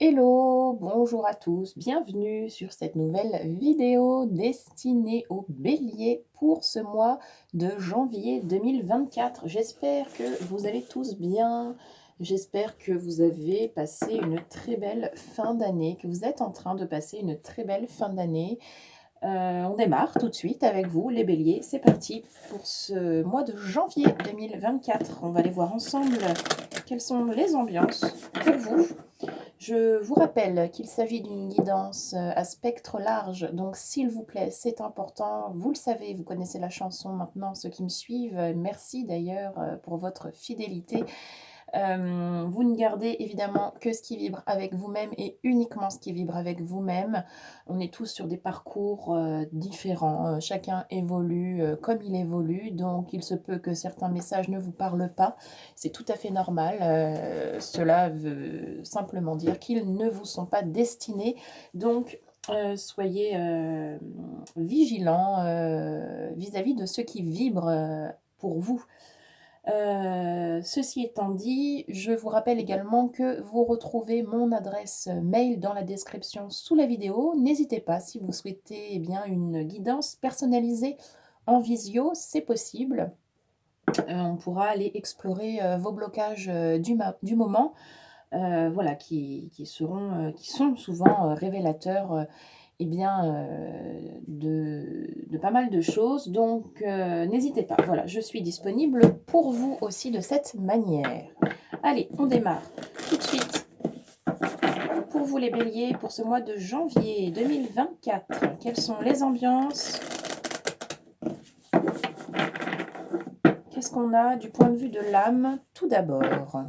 Hello, bonjour à tous, bienvenue sur cette nouvelle vidéo destinée aux béliers pour ce mois de janvier 2024. J'espère que vous allez tous bien, j'espère que vous avez passé une très belle fin d'année, que vous êtes en train de passer une très belle fin d'année. On démarre tout de suite avec vous, les béliers. C'est parti pour ce mois de janvier 2024. On va aller voir ensemble quelles sont les ambiances pour vous. Je vous rappelle qu'il s'agit d'une guidance à spectre large, donc s'il vous plaît, c'est important. Vous le savez, vous connaissez la chanson maintenant, ceux qui me suivent. Merci d'ailleurs pour votre fidélité. Vous ne gardez évidemment que ce qui vibre avec vous-même et uniquement ce qui vibre avec vous-même. On est tous sur des parcours différents. Chacun évolue comme il évolue, donc il se peut que certains messages ne vous parlent pas. C'est tout à fait normal. Cela veut simplement dire qu'ils ne vous sont pas destinés. Donc, soyez vigilants vis-à-vis de ceux qui vibrent pour vous. Ceci étant dit, je vous rappelle également que vous retrouvez mon adresse mail dans la description sous la vidéo. N'hésitez pas si vous souhaitez bien une guidance personnalisée en visio, c'est possible. On pourra aller explorer vos blocages du moment, voilà, qui sont souvent révélateurs eh bien, de pas mal de choses. Donc, n'hésitez pas. Voilà, je suis disponible pour vous aussi de cette manière. Allez, on démarre tout de suite. Pour vous les béliers, pour ce mois de janvier 2024, quelles sont les ambiances? Qu'est-ce qu'on a du point de vue de l'âme tout d'abord?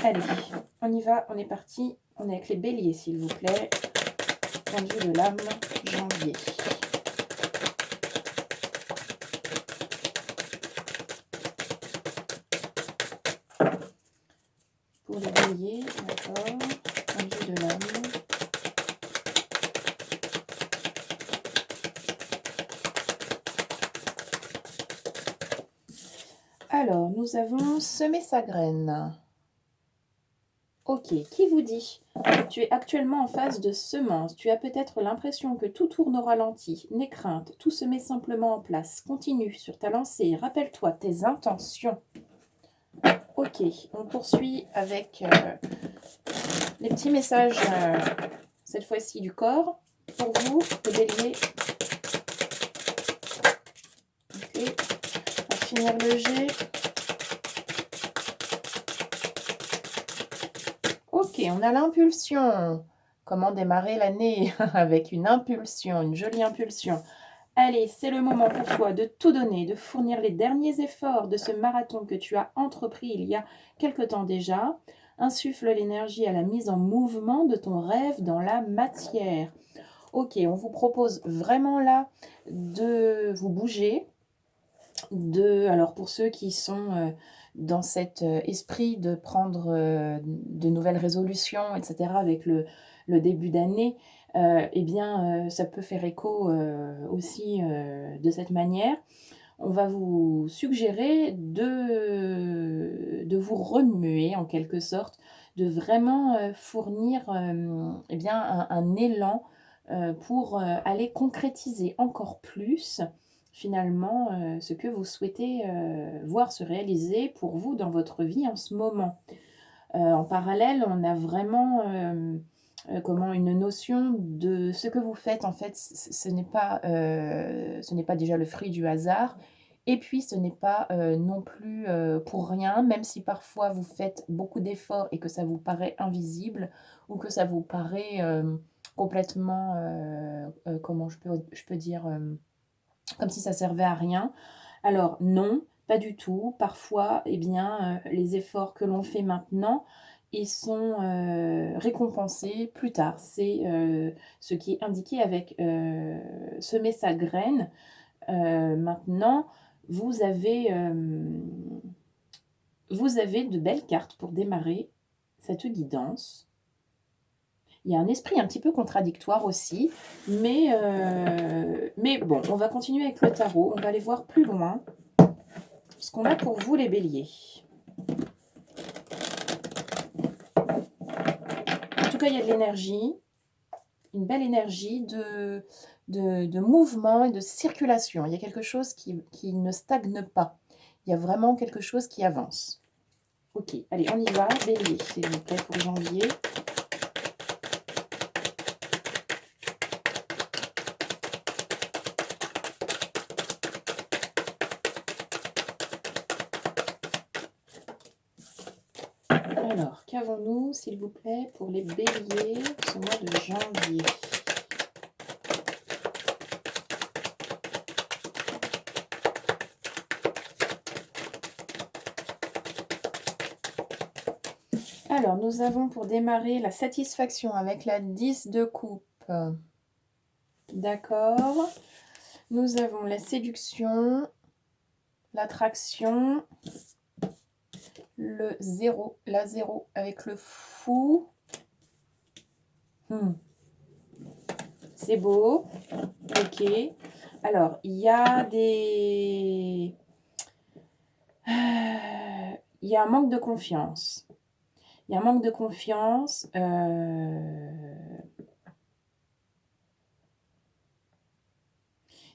Allez, on y va, on est parti. On est avec les béliers, s'il vous plaît. Point de vue de l'âme, janvier. Pour les béliers, d'accord. Point de vue de l'âme. Alors, nous avons semé sa graine. Ok, qui vous dit? Tu es actuellement en phase de semence. Tu as peut-être l'impression que tout tourne au ralenti. N'aie crainte, tout se met simplement en place. Continue sur ta lancée. Rappelle-toi tes intentions. Ok, on poursuit avec les petits messages, cette fois-ci du corps. Pour vous, les béliers. Ok, on va finir le jet. Ok, on a l'impulsion. Comment démarrer l'année avec une impulsion, une jolie impulsion. Allez, c'est le moment pour toi de tout donner, de fournir les derniers efforts de ce marathon que tu as entrepris il y a quelque temps déjà. Insuffle l'énergie à la mise en mouvement de ton rêve dans la matière. Ok, on vous propose vraiment là de vous bouger. Alors pour ceux qui sont dans cet esprit de prendre de nouvelles résolutions, etc., avec le début d'année, eh bien, ça peut faire écho aussi de cette manière. On va vous suggérer de vous remuer en quelque sorte, de vraiment fournir eh bien, un élan pour aller concrétiser encore plus finalement ce que vous souhaitez voir se réaliser pour vous dans votre vie en ce moment. En parallèle, on a vraiment comment une notion de ce que vous faites. En fait, ce n'est pas déjà le fruit du hasard. Et puis, ce n'est pas non plus pour rien, même si parfois vous faites beaucoup d'efforts et que ça vous paraît invisible ou que ça vous paraît complètement, comment je peux dire, comme si ça servait à rien. Alors non, pas du tout. Parfois, eh bien, les efforts que l'on fait maintenant, ils sont récompensés plus tard. C'est ce qui est indiqué avec semer sa graine. Maintenant, vous avez, vous avez de belles cartes pour démarrer cette guidance. Il y a un esprit un petit peu contradictoire aussi, mais bon, on va continuer avec le tarot. On va aller voir plus loin ce qu'on a pour vous, les béliers. tout cas, il y a de l'énergie, une belle énergie de mouvement et de circulation. Il y a quelque chose qui ne stagne pas. Il y a vraiment quelque chose qui avance. Ok, allez, on y va. Bélier, s'il vous plaît, pour janvier. Alors, qu'avons-nous, s'il vous plaît, pour les béliers, ce mois de janvier? Alors, nous avons pour démarrer la satisfaction avec la 10 de coupe. D'accord. Nous avons la séduction, l'attraction, le 0, la 0 avec le fou. C'est beau. Ok. Alors, il y a des... Il y a un manque de confiance. Il y a un manque de confiance.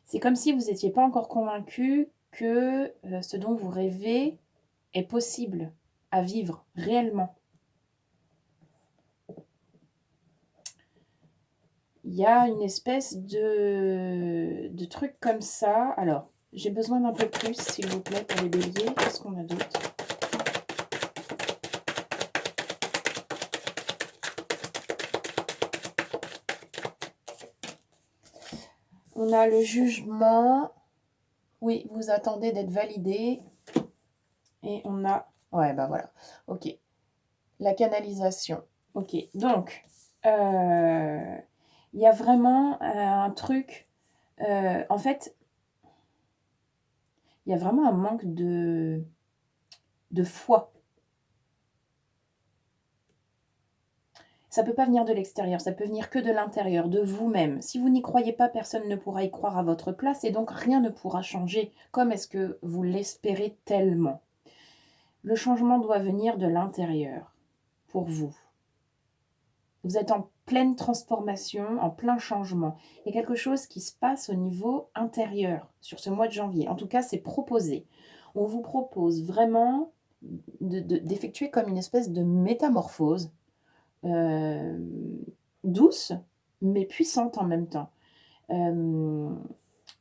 C'est comme si vous n'étiez pas encore convaincu que ce dont vous rêvez est possible à vivre réellement. Il y a une espèce de truc comme ça. Alors, j'ai besoin d'un peu plus, s'il vous plaît, pour les béliers. Qu'est-ce qu'on a d'autre? On a le jugement. Oui, vous attendez d'être validé. Et on a... Ouais, bah voilà. Ok. La canalisation. Ok. Donc, il y a vraiment un truc... en fait, il y a vraiment un manque de foi. Ça ne peut pas venir de l'extérieur, ça peut venir que de l'intérieur, de vous-même. Si vous n'y croyez pas, personne ne pourra y croire à votre place et donc rien ne pourra changer comme est-ce que vous l'espérez tellement. Le changement doit venir de l'intérieur, pour vous. Vous êtes en pleine transformation, en plein changement. Il y a quelque chose qui se passe au niveau intérieur sur ce mois de janvier. En tout cas, c'est proposé. On vous propose vraiment d'effectuer comme une espèce de métamorphose douce, mais puissante en même temps.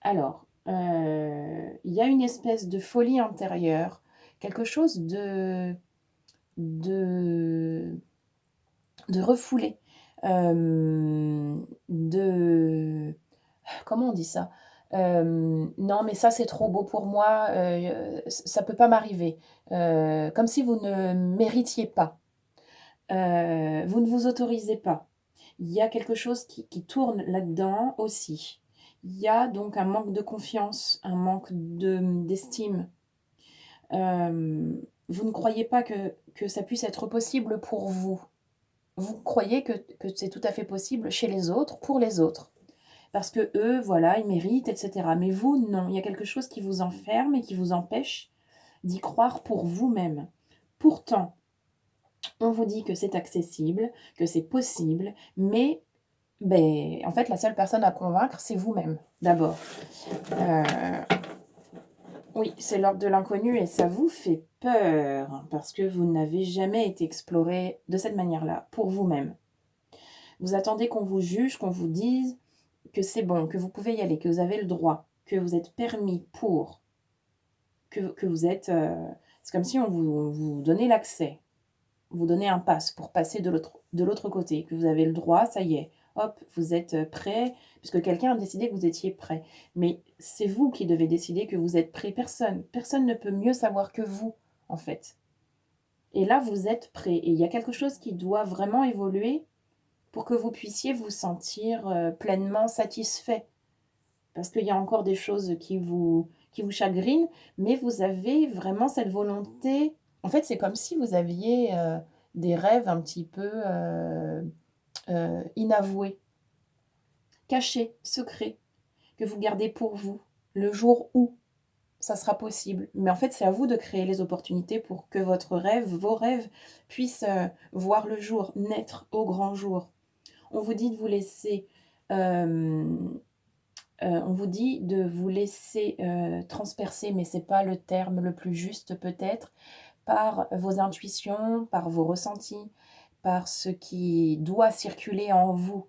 Alors, il y a une espèce de folie intérieure, quelque chose de refoulé, de... Comment on dit ça? Non, mais ça, c'est trop beau pour moi, ça ne peut pas m'arriver. Comme si vous ne méritiez pas. Vous ne vous autorisez pas. Il y a quelque chose qui tourne là-dedans aussi. Il y a donc un manque de confiance, un manque d'estime. Vous ne croyez pas que ça puisse être possible pour vous. Vous croyez que c'est tout à fait possible chez les autres, pour les autres. Parce que eux, voilà, ils méritent, etc. Mais vous, non. Il y a quelque chose qui vous enferme et qui vous empêche d'y croire pour vous-même. Pourtant, on vous dit que c'est accessible, que c'est possible, mais en fait, la seule personne à convaincre, c'est vous-même, d'abord. Oui, c'est l'ordre de l'inconnu et ça vous fait peur parce que vous n'avez jamais été exploré de cette manière-là, pour vous-même. Vous attendez qu'on vous juge, qu'on vous dise que c'est bon, que vous pouvez y aller, que vous avez le droit, que vous êtes permis pour, que vous êtes... c'est comme si on vous donnait l'accès, vous donnez un pass pour passer de l'autre côté, que vous avez le droit, ça y est, hop, vous êtes prêt, puisque quelqu'un a décidé que vous étiez prêt. Mais c'est vous qui devez décider que vous êtes prêt. Personne ne peut mieux savoir que vous, en fait. Et là, vous êtes prêt. Et il y a quelque chose qui doit vraiment évoluer pour que vous puissiez vous sentir pleinement satisfait. Parce qu'il y a encore des choses qui vous chagrinent, mais vous avez vraiment cette volonté. En fait, c'est comme si vous aviez des rêves un petit peu inavoués, cachés, secrets, que vous gardez pour vous, le jour où. ça sera possible. Mais en fait, c'est à vous de créer les opportunités pour que votre rêve, vos rêves, puissent voir le jour, naître au grand jour. On vous dit de vous laisser, on vous dit de vous laisser transpercer, mais c'est pas le terme le plus juste peut-être, par vos intuitions, par vos ressentis, par ce qui doit circuler en vous.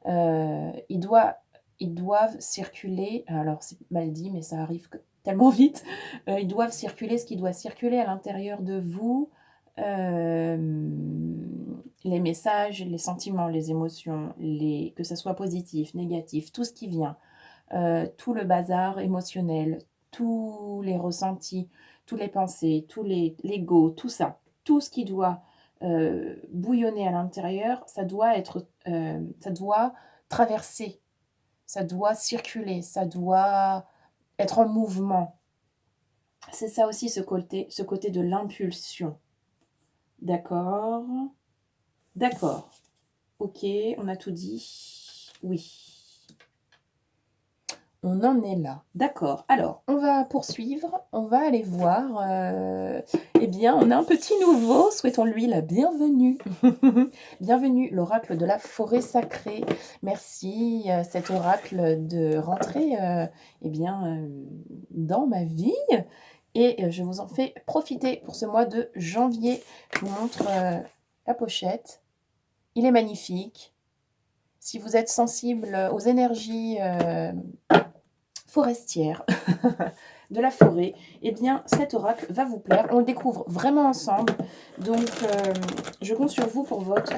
Ils doivent circuler, alors c'est mal dit, mais ça arrive tellement vite, ils doivent circuler ce qui doit circuler à l'intérieur de vous, les messages, les sentiments, les émotions, que ça soit positif, négatif, tout ce qui vient, tout le bazar émotionnel, tous les ressentis, toutes les pensées, l'ego, tout ça, tout ce qui doit bouillonner à l'intérieur, ça doit traverser, ça doit circuler, ça doit être en mouvement. C'est ça aussi ce côté de l'impulsion. D'accord? D'accord. Ok, on a tout dit. Oui. On en est là. D'accord. Alors, on va poursuivre. On va aller voir. Eh bien, on a un petit nouveau. Souhaitons-lui la bienvenue. Bienvenue, l'oracle de la forêt sacrée. Merci, cet oracle, de rentrer eh bien, dans ma vie. Et je vous en fais profiter pour ce mois de janvier. Je vous montre la pochette. Il est magnifique. Si vous êtes sensible aux énergies forestières de la forêt, eh bien cet oracle va vous plaire. On le découvre vraiment ensemble. Donc je compte sur vous pour votre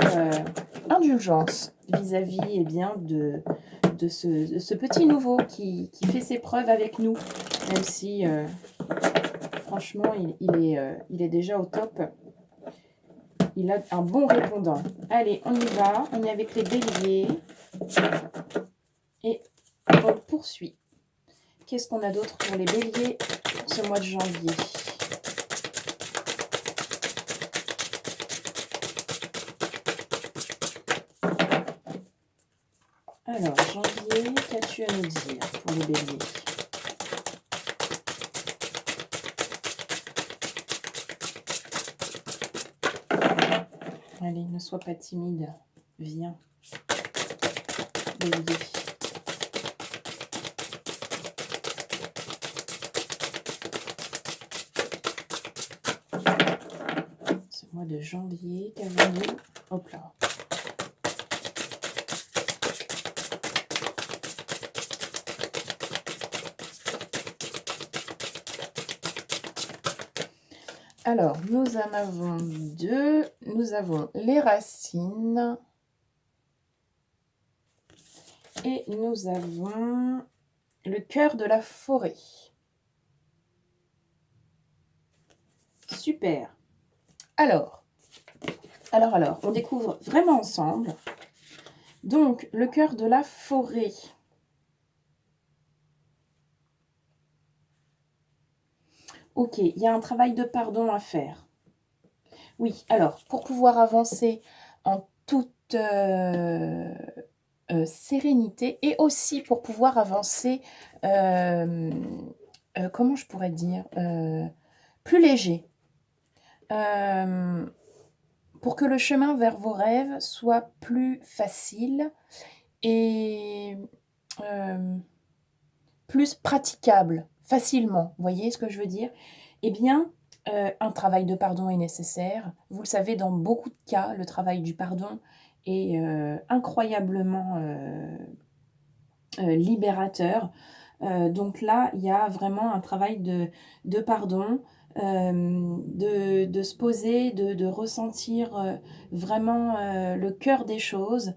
indulgence vis-à-vis eh bien, de ce petit nouveau qui fait ses preuves avec nous, même si franchement il est déjà au top. Il a un bon répondant. Allez, on y va. On est avec les béliers. Et on poursuit. Qu'est-ce qu'on a d'autre pour les béliers pour ce mois de janvier? Alors, janvier, qu'as-tu à nous dire pour les béliers? Allez, ne sois pas timide. Viens. Bélier. Ce mois de janvier, qu'avons-nous? Hop là. Alors, nous en avons deux. Nous avons les racines. Et nous avons le cœur de la forêt. Super. Alors, on découvre vraiment ensemble. Donc, le cœur de la forêt. Ok, il y a un travail de pardon à faire. Oui, alors, pour pouvoir avancer en toute sérénité et aussi pour pouvoir avancer, comment je pourrais dire, plus léger. Pour que le chemin vers vos rêves soit plus facile et plus praticable, facilement. Vous voyez ce que je veux dire? Eh bien, un travail de pardon est nécessaire. Vous le savez, dans beaucoup de cas, le travail du pardon est incroyablement libérateur. Donc là, il y a vraiment un travail de pardon, de se poser, de ressentir vraiment le cœur des choses.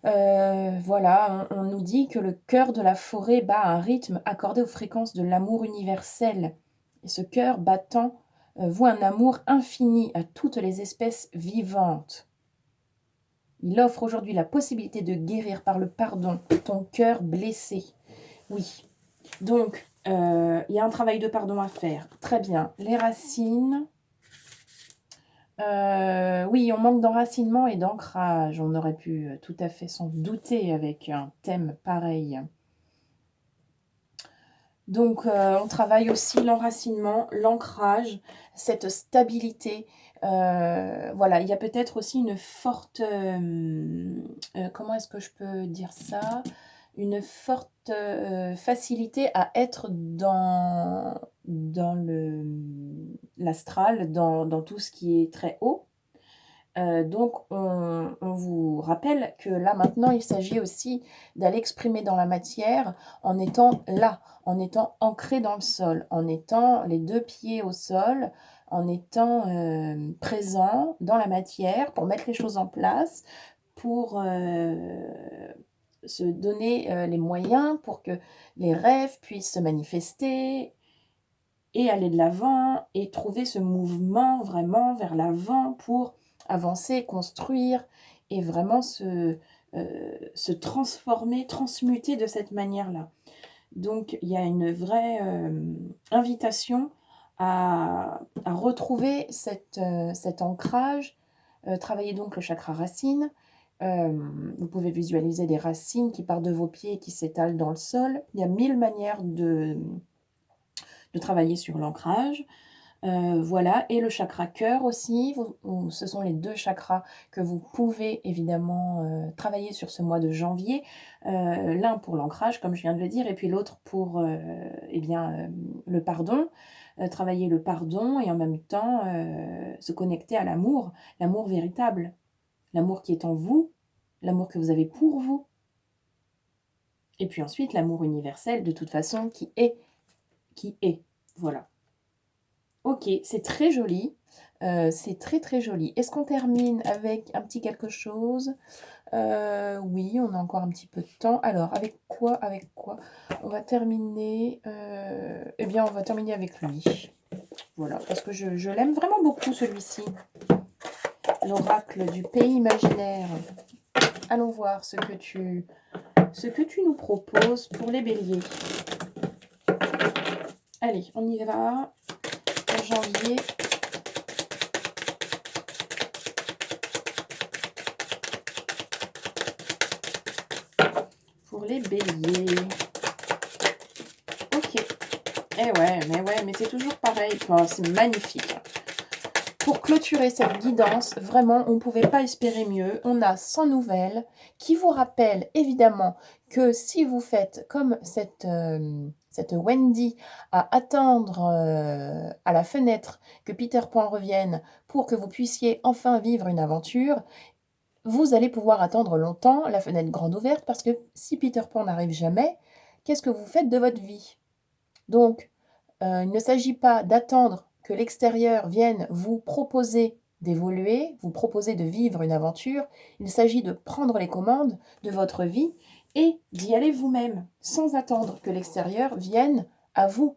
Voilà, on nous dit que le cœur de la forêt bat à un rythme accordé aux fréquences de l'amour universel. Et ce cœur battant voue un amour infini à toutes les espèces vivantes. Il offre aujourd'hui la possibilité de guérir par le pardon ton cœur blessé. Oui, donc il y a un travail de pardon à faire. Très bien. Les racines. Oui, on manque d'enracinement et d'ancrage. On aurait pu tout à fait s'en douter avec un thème pareil. Donc, on travaille aussi l'enracinement, l'ancrage, cette stabilité. Voilà, il y a peut-être aussi une forte, comment est-ce que je peux dire ça? Une forte, facilité à être dans l'astral, dans tout ce qui est très haut. Donc on vous rappelle que là, maintenant, il s'agit aussi d'aller exprimer dans la matière en étant là, en étant ancré dans le sol, en étant les 2 pieds au sol, en étant, présent dans la matière pour mettre les choses en place, pour, se donner, les moyens pour que les rêves puissent se manifester et aller de l'avant et trouver ce mouvement vraiment vers l'avant pour avancer, construire et vraiment se transformer, transmuter de cette manière-là. Donc il y a une vraie, invitation à retrouver cet ancrage, travailler donc le chakra racine. Vous pouvez visualiser des racines qui partent de vos pieds et qui s'étalent dans le sol. Il y a 1000 manières de travailler sur l'ancrage. Voilà, et le chakra cœur aussi, ce sont les 2 chakras que vous pouvez évidemment, travailler sur ce mois de janvier. L'un pour l'ancrage, comme je viens de le dire, et puis l'autre pour, eh bien, le pardon. Travailler le pardon et en même temps, se connecter à l'amour, l'amour véritable, l'amour qui est en vous, l'amour que vous avez pour vous. Et puis ensuite, l'amour universel de toute façon qui est, voilà. OK, c'est très joli, c'est très, très joli. Est-ce qu'on termine avec un petit quelque chose? Oui, on a encore un petit peu de temps. Alors avec quoi, avec quoi? On va terminer, eh bien, on va terminer avec lui. Voilà, parce que je l'aime vraiment beaucoup celui-ci. L'oracle du pays imaginaire. Allons voir ce que tu nous proposes pour les béliers. Allez, on y va. En janvier. Pour les béliers. OK. Eh ouais, mais c'est toujours pareil, quoi. C'est magnifique. Pour clôturer cette guidance, vraiment, on ne pouvait pas espérer mieux. On a 100 nouvelles qui vous rappellent évidemment que si vous faites comme cette Wendy à attendre à la fenêtre que Peter Pan revienne pour que vous puissiez enfin vivre une aventure, vous allez pouvoir attendre longtemps, la fenêtre grande ouverte, parce que si Peter Pan n'arrive jamais, qu'est-ce que vous faites de votre vie? Donc, il ne s'agit pas d'attendre que l'extérieur vienne vous proposer d'évoluer, vous proposer de vivre une aventure. Il s'agit de prendre les commandes de votre vie et d'y aller vous-même, sans attendre que l'extérieur vienne à vous.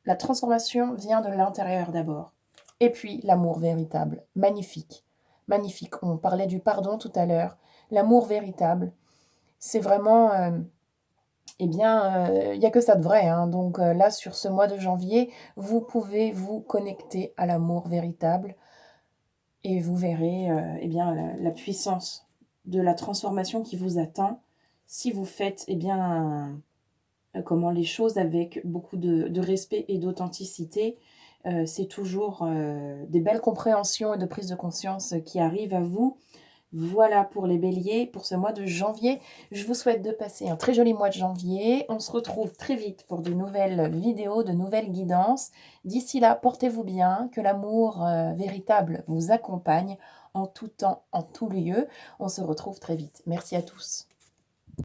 La transformation vient de l'intérieur d'abord. Et puis, l'amour véritable, magnifique, magnifique. On parlait du pardon tout à l'heure. L'amour véritable, c'est vraiment... eh bien, il n'y a que ça de vrai, hein. Donc, là, sur ce mois de janvier, vous pouvez vous connecter à l'amour véritable et vous verrez, eh bien, la puissance de la transformation qui vous attend si vous faites, eh bien, comment les choses avec beaucoup de respect et d'authenticité. C'est toujours, des belles compréhensions et de prise de conscience qui arrivent à vous. Voilà pour les béliers, pour ce mois de janvier. Je vous souhaite de passer un très joli mois de janvier. On se retrouve très vite pour de nouvelles vidéos, de nouvelles guidances. D'ici là, portez-vous bien, que l'amour véritable vous accompagne en tout temps, en tout lieu. On se retrouve très vite. Merci à tous.